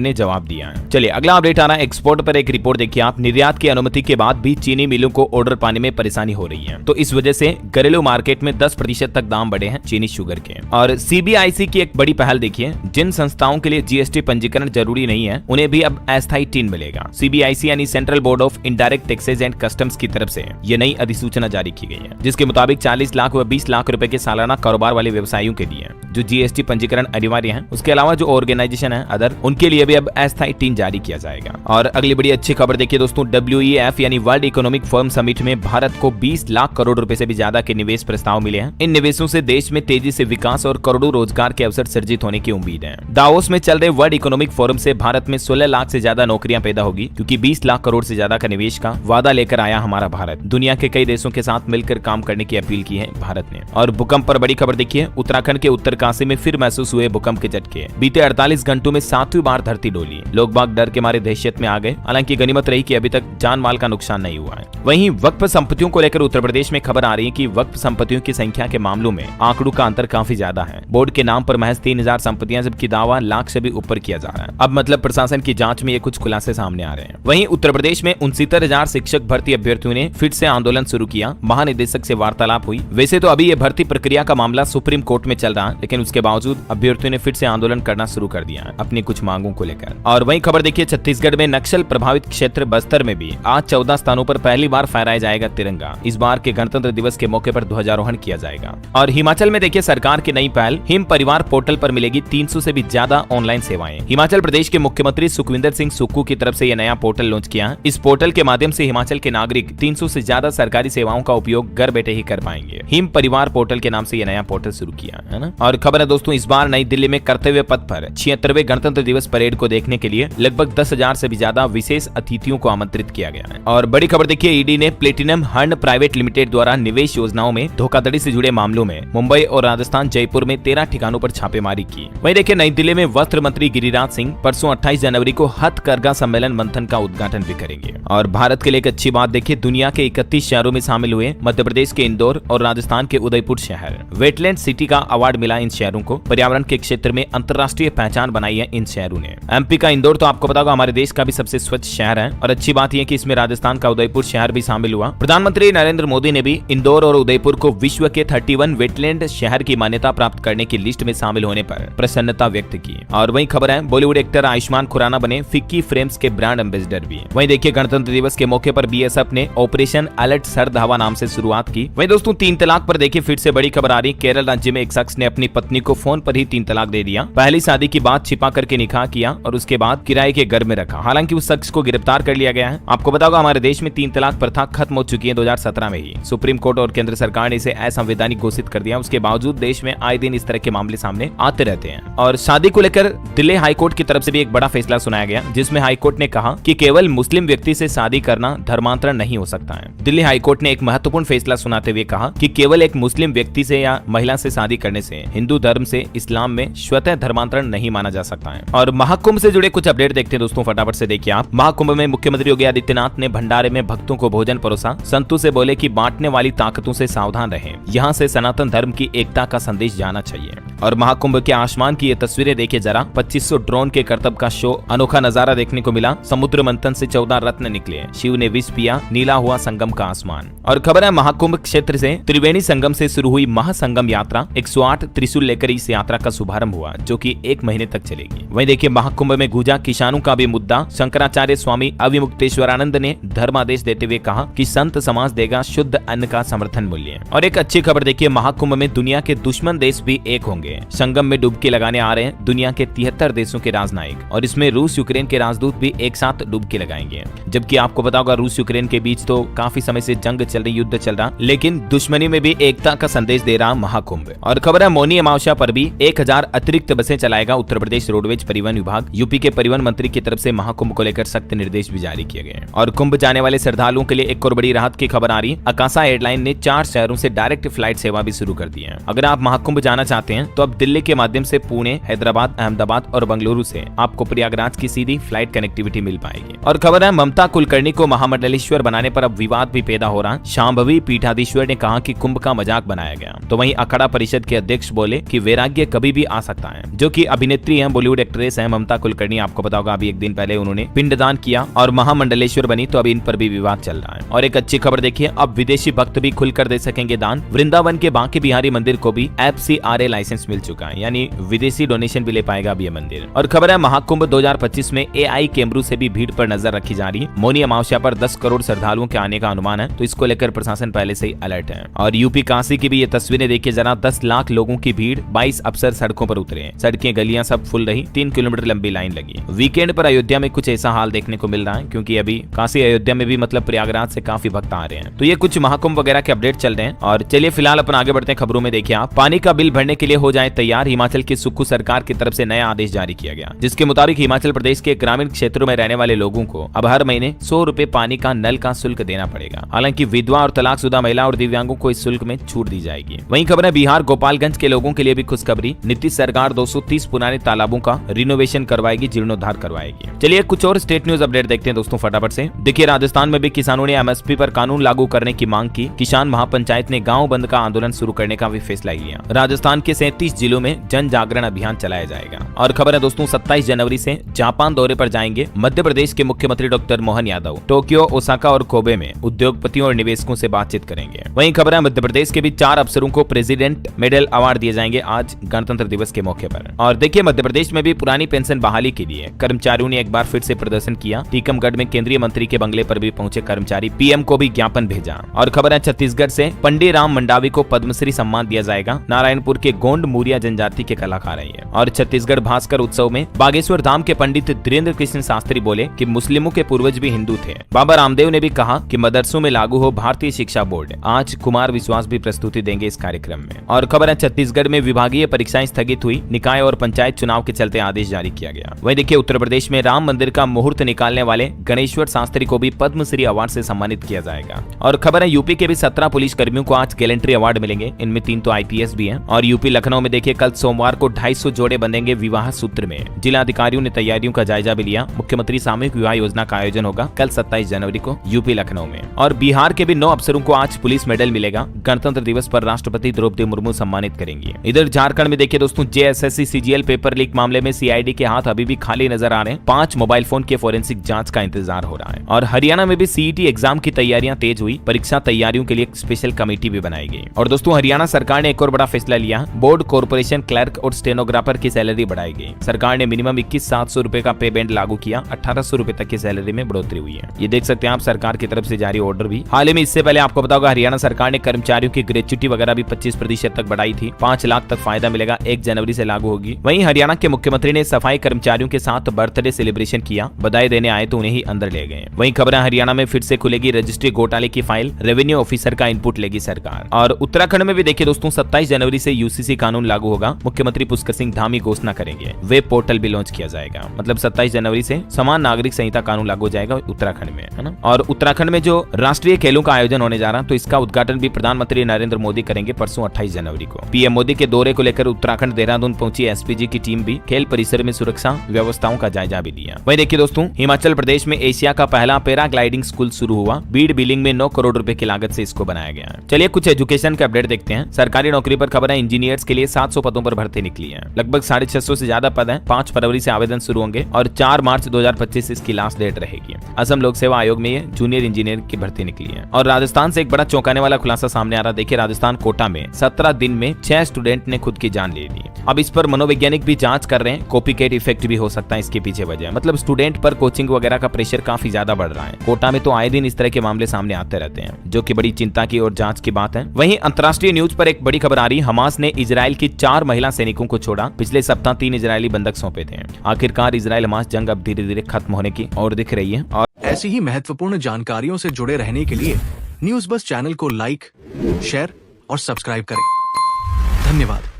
ने जवाब दिया है। चलिए अगला अपडेट आ रहा है एक्सपोर्ट पर। एक रिपोर्ट देखिए आप, निर्यात की अनुमति के बाद भी चीनी मिलों को ऑर्डर पाने में परेशानी हो रही है, तो इस वजह से घरेलू मार्केट में 10% तक दाम बढ़े हैं चीनी शुगर के। और सीबीआईसी की एक बड़ी पहल देखिए, जिन संस्थाओं के लिए जीएसटी पंजीकरण जरूरी नहीं है उन्हें भी अब अस्थायी टीन मिलेगा। सीबीआईसी यानी central board of indirect taxes and customs की तरफ से ये नई अधिसूचना जारी की गई है, जिसके मुताबिक 40 लाख व 20 लाख रुपए के सालाना कारोबार वाले व्यवसायियों के लिए जो जीएसटी पंजीकरण अनिवार्य है, उसके अलावा जो ऑर्गेनाइजेशन है अदर, उनके लिए भी अब अस्थायी टीन जारी किया जाएगा। और अगली बड़ी अच्छी खबर देखिए दोस्तों, WEF यानी वर्ल्ड इकोनॉमिक फोरम समिट में भारत को 20 लाख करोड़ रुपए से भी ज्यादा के निवेश प्रस्ताव मिले हैं। इन निवेशों से देश में तेजी से विकास और करोड़ों रोजगार के अवसर सृजित होने की उम्मीद है। दावोस में चल रहे वर्ल्ड इकोनॉमिक फोरम से भारत में 16 लाख से ज्यादा नौकरियां पैदा होगी, क्योंकि 20 लाख करोड़ से ज्यादा का निवेश का वादा लेकर आया हमारा भारत। दुनिया के कई देशों के साथ मिलकर काम करने की अपील की है भारत ने। और भूकंप पर बड़ी खबर देखिए, उत्तराखंड के उत्तरकाशी में फिर महसूस हुए भूकंप के झटके। बीते 48 घंटों में 7वीं बार धरती डोली। लोग बाग डर के मारे दहशत में आ गए। हालांकि गनीमत रही कि अभी तक जान माल का नुकसान नहीं हुआ है। वहीं वक्फ संपत्तियों को लेकर उत्तर प्रदेश में खबर आ रही है कि वक्फ संपत्तियों की संख्या के मामलों में आंकड़ों का अंतर काफी ज्यादा है। बोर्ड के नाम पर महज 3000 संपत्तियां, जबकि दावा लाख से भी ऊपर किया जा रहा है। अब मतलब प्रशासन की जांच में ये कुछ खुलासे सामने आ रहे हैं। वहीं उत्तर प्रदेश में 69,000 शिक्षक भर्ती अभ्यर्थियों ने फिर से आंदोलन शुरू किया। महानिदेशक से वार्तालाप हुई। वैसे तो अभी ये भर्ती प्रक्रिया का मामला सुप्रीम कोर्ट में चल रहा है, लेकिन उसके बावजूद अभ्यर्थियों ने फिर से आंदोलन करना शुरू कर दिया है अपनी कुछ मांगों को लेकर। और वहीं खबर देखिए, छत्तीसगढ़ में नक्सल प्रभावित क्षेत्र बस्तर में भी आज 14 स्थानों पर पहली बार फहराया जाएगा तिरंगा। इस बार के गणतंत्र दिवस के मौके पर ध्वजारोहण किया जाएगा। और हिमाचल में देखिए सरकार की नई पहल, हिम परिवार पोर्टल पर मिलेगी 300 से भी ज्यादा ऑनलाइन सेवाएं। हिमाचल प्रदेश के मुख्यमंत्री सुखविंदर सिंह सुक्खू की तरफ से यह नया पोर्टल लॉन्च किया। इस पोर्टल के माध्यम से हिमाचल के नागरिक 300 से ज्यादा सरकारी सेवाओं का उपयोग घर बैठे ही कर पाएंगे। हिम परिवार पोर्टल के नाम से यह नया पोर्टल शुरू किया है ना। और खबर है दोस्तों, इस बार नई दिल्ली में कर्तव्य पथ पर 76वें गणतंत्र दिवस परेड को देखने के लिए लगभग 10,000 से भी ज्यादा विशेष अतिथियों को आमंत्रित किया गया है। और बड़ी खबर देखिए, ईडी ने प्लेटिनम हंड प्राइवेट लिमिटेड द्वारा निवेश योजनाओं में धोखाधड़ी से जुड़े मामलों में मुंबई और राजस्थान जयपुर में 13 ठिकानों पर छापेमारी की। वहीं देखिए नई दिल्ली में वस्त्र मंत्री गिरिराज सिंह परसों 28 जनवरी को हथकरघा सम्मेलन मंथन का उद्घाटन भी करेंगे। और भारत के लिए एक अच्छी बात देखिए, दुनिया के 31 शहरों में शामिल हुए मध्य प्रदेश के इंदौर और राजस्थान के उदयपुर शहर। वेटलैंड सिटी का अवार्ड मिला इन शहरों को। पर्यावरण के क्षेत्र में अंतर्राष्ट्रीय पहचान बनाई है इन शहरों ने। एमपी का इंदौर तो आपको पता होगा हमारे देश का भी सबसे स्वच्छ शहर है। और अच्छी बात यह कि इसमें राजस्थान का उदयपुर शहर भी शामिल हुआ। प्रधानमंत्री नरेंद्र मोदी ने भी इंदौर और उदयपुर को विश्व के 31 वेटलैंड शहर की मान्यता प्राप्त करने की लिस्ट में शामिल होने पर प्रसन्नता व्यक्त की। और वहीं खबर है, बॉलीवुड एक्टर आयुष्मान खुराना बने फिक्की फ्रेम्स के ब्रांड एम्बेसडर भी। वहीं देखिए गणतंत्र दिवस के मौके पर बीएसएफ ने ऑपरेशन अलर्ट सर्द हवा नाम से शुरुआत की। वहीं दोस्तों 3 तलाक पर देखिए फिर से बड़ी खबर आ रही। केरल राज्य में एक शख्स ने अपनी पत्नी को फोन पर ही 3 तलाक दे दिया। पहली शादी की बात छिपा करके निकाह किया और उसके बाद किराए के घर में रखा। हालांकि उस शख्स को गिरफ्तार कर लिया गया है। आपको बता होगा हमारे देश में 3 तलाक प्रथा खत्म हो चुकी है 2017 में ही। सुप्रीम कोर्ट और केंद्र सरकार ने इसे असंवैधानिक घोषित कर दिया। उसके बावजूद देश में आए दिन इस तरह के मामले सामने आते रहते हैं। और शादी को लेकर दिल्ली हाईकोर्ट की तरफ से भी एक बड़ा फैसला सुनाया गया, जिसमें हाईकोर्ट ने कहा कि केवल मुस्लिम व्यक्ति से शादी करना धर्मांतरण नहीं हो सकता है। दिल्ली हाईकोर्ट ने एक महत्वपूर्ण फैसला सुनाते हुए कहा कि केवल एक मुस्लिम व्यक्ति से या महिला से शादी करने से हिंदू धर्म से इस्लाम में स्वतः धर्मांतरण नहीं माना जा सकता है। और महाकुंभ से जुड़े कुछ अपडेट देखते हैं दोस्तों, फटाफट से देखिए आप। महाकुंभ में मुख्यमंत्री योगी आदित्यनाथ ने भंडारे में भक्तों को भोजन परोसा। संतों से बोले कि बांटने वाली ताकतों से सावधान रहें, यहाँ से सनातन धर्म की एकता का संदेश जाना चाहिए। और महाकुंभ के आसमान की ये तस्वीरें देखिए जरा। 2500 ड्रोन के करतब का शो, अनोखा नजारा देखने को मिला। समुद्र मंथन से 14 रत्न निकले। शिव ने विष पिया, नीला हुआ संगम का आसमान। और खबर है महाकुंभ क्षेत्र से त्रिवेणी संगम से शुरू हुई महासंगम यात्रा। 108 त्रिशूल लेकर इस यात्रा का शुभारंभ हुआ, जो कि 1 महीने तक चलेगी। वहीं देखिए महाकुंभ में गूंजा किसानों का भी मुद्दा। शंकराचार्य स्वामी अविमुक्तेश्वरानंद ने धर्मादेश देते हुए कहा कि संत समाज देगा शुद्ध अन्न का समर्थन मूल्य। और एक अच्छी खबर देखिए, महाकुंभ में दुनिया के दुश्मन देश भी एक होंगे। संगम में डुबकी लगाने आ रहे हैं दुनिया के 73 देशों के राजनायक। और इसमें रूस यूक्रेन के राजदूत भी एक साथ डुबकी लगाएंगे। जबकि आपको पता होगा रूस यूक्रेन के बीच तो काफी समय से जंग चल रही, युद्ध चल रहा, लेकिन दुश्मनी में भी एकता का संदेश दे रहा महाकुंभ। और खबर है है मौनी अमावस्या पर भी 1000 अतिरिक्त बसें चलाएगा उत्तर प्रदेश रोडवेज परिवहन विभाग। यूपी के परिवहन मंत्री की तरफ से महाकुंभ को लेकर सख्त निर्देश भी जारी किए गए। और कुंभ जाने वाले श्रद्धालुओं के लिए एक और बड़ी राहत की खबर आ रही है। आकाशा एयरलाइन ने 4 शहरों से डायरेक्ट फ्लाइट सेवा भी शुरू कर दी है। अगर आप महाकुंभ जाना चाहते हैं तो अब दिल्ली के माध्यम से पुणे, हैदराबाद, अहमदाबाद और बेंगलुरु से आपको प्रयागराज की सीधी फ्लाइट कनेक्टिविटी मिल पाएगी। और खबर है ममता कुलकर्णी को महामंडलेश्वर बनाने पर अब विवाद भी पैदा हो रहा है। शांभवी पीठाधीश्वर ने कहा कि कुंभ का मजाक बनाया गया। तो वहीं अखाड़ा परिषद के अध्यक्ष बोले कि वैराग्य कभी भी आ सकता है। जो कि अभिनेत्री हैं, बॉलीवुड एक्ट्रेस हैं ममता कुलकर्णी। आपको पता होगा अभी एक दिन पहले उन्होंने पिंडदान किया और महामंडलेश्वर बनी, तो अभी इन पर भी विवाद चल रहा है। और एक अच्छी खबर देखिए, अब विदेशी भक्त भी खुलकर दे सकेंगे दान। वृंदावन के बांके बिहारी मंदिर को भी FCRA लाइसेंस मिल चुका है, यानी विदेशी डोनेशन भी ले पाएगा अब ये मंदिर। और खबर है महाकुंभ 2025 में AI कैमरों से भी भीड़ पर नजर रखी जा रही है। मौनी अमावस्या पर 10 करोड़ श्रद्धालुओं के आने का अनुमान है, तो इसको लेकर प्रशासन पहले से ही अलर्ट है। और यूपी काशी की भी ये तस्वीरें देखिए जरा, 10 लाख लोगों की भीड़, 22 अफसर सड़कों पर उतरे। सड़कें गलियां सब फुल रही, 3 किलोमीटर लंबी लाइन लगी। वीकेंड पर अयोध्या में कुछ ऐसा हाल देखने को मिल रहा है, क्योंकि अभी काशी अयोध्या में भी मतलब प्रयागराज से काफी भक्त आ रहे हैं। तो ये कुछ महाकुंभ वगैरह के अपडेट चल रहे हैं। और चलिए फिलहाल अपन आगे बढ़ते हैं खबरों में। देखिए आप, पानी का बिल भरने के लिए हो जाए तैयार। हिमाचल की सुक्खू सरकार की तरफ से नया आदेश जारी किया गया, जिसके मुताबिक हिमाचल प्रदेश के ग्रामीण क्षेत्रों में रहने वाले लोगों को अब हर महीने 100 रुपए पानी का नल का शुल्क देना पड़ेगा। हालांकि विधवा और तलाकशुदा महिला और दिव्यांगों को इस शुल्क में छूट दी जाएगी। वहीं खबर है बिहार गोपालगंज के लोगों के लिए भी खुशखबरी। नीतीश सरकार 230 पुराने तालाबों का रिनोवेशन करवाएगी, जीर्णोद्धार करवाएगी। चलिए कुछ और स्टेट न्यूज अपडेट देखते हैं दोस्तों फटाफट से। देखिए राजस्थान में भी किसानों ने MSP पर कानून लागू करने की मांग की। किसान महापंचायत ने गांव बंद का आंदोलन शुरू करने का भी फैसला लिया। राजस्थान के 37 जिलों में जन जागरण अभियान चलाया जाएगा। और खबर है दोस्तों 27 जनवरी से जापान दौरे पर जाएंगे मध्य प्रदेश के मुख्यमंत्री doctor Mohan Yadav. Tokyo, Osaka और कोबे में उद्योगपतियों और निवेशकों से बातचीत करेंगे। वहीं खबर है मध्य प्रदेश के भी 4 अफसरों को प्रेसिडेंट मेडल अवार्ड दिए जाएंगे आज गणतंत्र दिवस के मौके पर। और देखिए मध्य प्रदेश में भी पुरानी पेंशन बहाली के लिए कर्मचारियों ने एक बार फिर से प्रदर्शन किया। टीकमगढ़ में केंद्रीय मंत्री के बंगले पर भी पहुंचे कर्मचारी, PM को भी ज्ञापन भेजा। और खबर है छत्तीसगढ़ से पंडित राम मंडावी को पद्मश्री सम्मान दिया जाएगा। नारायणपुर के गोंड मूरिया जनजाति के कलाकार है। और छत्तीसगढ़ भास्कर उत्सव में बागेश्वर धाम के पंडित धीरेन्द्र कृष्ण शास्त्री बोले कि मुस्लिमों के पूर्वज भी हिंदू थे। बाबा रामदेव ने भी कहा कि मदरसों में लागू हो भारतीय शिक्षा बोर्ड। आज कुमार विश्वास भी प्रस्तुति देंगे इस कार्यक्रम में। और खबर है छत्तीसगढ़ में विभागीय परीक्षाएं स्थगित हुई। निकाय और पंचायत चुनाव के चलते आदेश जारी किया गया। वहीं देखिए उत्तर प्रदेश में राम मंदिर का मुहूर्त निकालने वाले गणेश्वर शास्त्री को भी पद्मश्री अवार्ड से सम्मानित किया जाएगा। और खबर है यूपी के भी 17 पुलिस कर्मियों को आज गैलेंट्री अवार्ड मिलेंगे। इनमें 3 तो IPS भी हैं। और यूपी लखनऊ में देखिए कल सोमवार को 250 जोड़े बंधेंगे विवाह सूत्र में। जिला अधिकारियों ने तैयारियों का जायजा भी लिया। मुख्यमंत्री सामूहिक विवाह योजना का आयोजन होगा कल 27 जनवरी को यूपी लखनऊ में। और बिहार के भी 9 अफसरों को आज पुलिस मेडल मिलेगा। गणतंत्र दिवस पर राष्ट्रपति द्रौपदी मुर्मू सम्मानित करेंगी। इधर झारखंड में देखिए दोस्तों JSSC CGL पेपर लीक मामले में CID के हाथ अभी भी खाली नजर आ रहे हैं। 5 मोबाइल फोन के फोरेंसिक जांच का इंतजार हो रहा है। और हरियाणा में भी CET एग्जाम की तैयारियां तेज हुई। परीक्षा तैयारियों के लिए एक स्पेशल कमेटी भी बनाई गई। और दोस्तों हरियाणा सरकार ने एक और बड़ा फैसला लिया। बोर्ड, कॉर्पोरेशन क्लर्क और स्टेनोग्राफर की सैलरी बढ़ाई गई। सरकार ने मिनिमम 21,700 रुपए का पे बैंड लागू किया। 1,800 रुपए तक की सैलरी में बढ़ोतरी हुई है। ये देख सकते हैं आप सरकार की तरफ से जारी ऑर्डर भी। हाल ही में इससे पहले आपको पता होगा हरियाणा सरकार ने कर्मचारियों की ग्रेच्युटी वगैरह भी 25% तक बढ़ाई थी। 5 लाख तक फायदा मिलेगा, 1 जनवरी से लागू होगी। वहीं हरियाणा के मुख्यमंत्री ने सफाई कर्मचारियों के साथ बर्थडे सेलिब्रेशन किया। बधाई देने आए तो उन्हें ही अंदर ले गए। वहीं खबर है हरियाणा में फिर से खुलेगी रजिस्ट्री घोटाले की फाइल। रेवेन्यू ऑफिसर का इनपुट लेगी सरकार। और उत्तराखंड में भी देखिए दोस्तों 27 जनवरी से UCC कानून लागू होगा। मुख्यमंत्री पुष्कर सिंह धामी घोषणा करेंगे। वेब पोर्टल भी लॉन्च किया जाएगा। मतलब 27 जनवरी से समान नागरिक संहिता कानून लागू हो जाएगा उत्तराखंड में, है ना। और उत्तराखंड में जो राष्ट्रीय खेलों का आयोजन होने जा रहा है, तो इसका उद्घाटन भी प्रधानमंत्री नरेंद्र मोदी करेंगे परसों 28 जनवरी को। PM मोदी के दौरे को लेकर उत्तराखंड देहरादून पहुंची SPG की टीम भी खेल परिसर में सुरक्षा व्यवस्थाओं का जायजा भी लिया। वहीं देखिए दोस्तों हिमाचल प्रदेश में एशिया का पहला पैराग्लाइडिंग स्कूल शुरू हुआ। बीड बिलिंग में 9 करोड़ रुपए की लागत से इसको बनाया गया है। चलिए कुछ एजुकेशन के अपडेट देखते हैं। सरकारी नौकरी पर खबर है इंजीनियर्स के लिए 700 पदों पर भर्ती निकली है। लगभग 650 से ज्यादा पद हैं। 5 फरवरी से आवेदन शुरू होंगे और 4 मार्च 2025 इसकी लास्ट डेट रहेगी। असम लोक सेवा आयोग में ये जूनियर इंजीनियर की भर्ती निकली है। और राजस्थान से एक बड़ा चौंकाने वाला खुलासा सामने आ रहा है। देखिए राजस्थान कोटा में 17 दिन में 6 स्टूडेंट ने खुद की जान ले ली। अब इस पर मनोवैज्ञानिक भी जांच कर रहे हैं। कॉपीकैट इफेक्ट भी हो सकता है इसके पीछे वजह। मतलब स्टूडेंट पर कोचिंग वगैरह का प्रेशर काफी ज्यादा बढ़ रहा है। कोटा में तो आए दिन इस तरह के मामले सामने आते रहते हैं, जो कि बड़ी चिंता की और जांच की बात है। वहीं अंतर्राष्ट्रीय न्यूज पर एक बड़ी खबर आ रही है। हमास ने इजराइल की 4 महिला सैनिकों को छोड़ा। पिछले सप्ताह 3 इजरायली बंधक सौंपे थे। आखिरकार इजराइल हमास जंग अब धीरे धीरे खत्म होने की ओर दिख रही है। और ऐसी ही महत्वपूर्ण जानकारियों से जुड़े रहने के लिए न्यूज़ बस चैनल को लाइक, शेयर और सब्सक्राइब करें। धन्यवाद।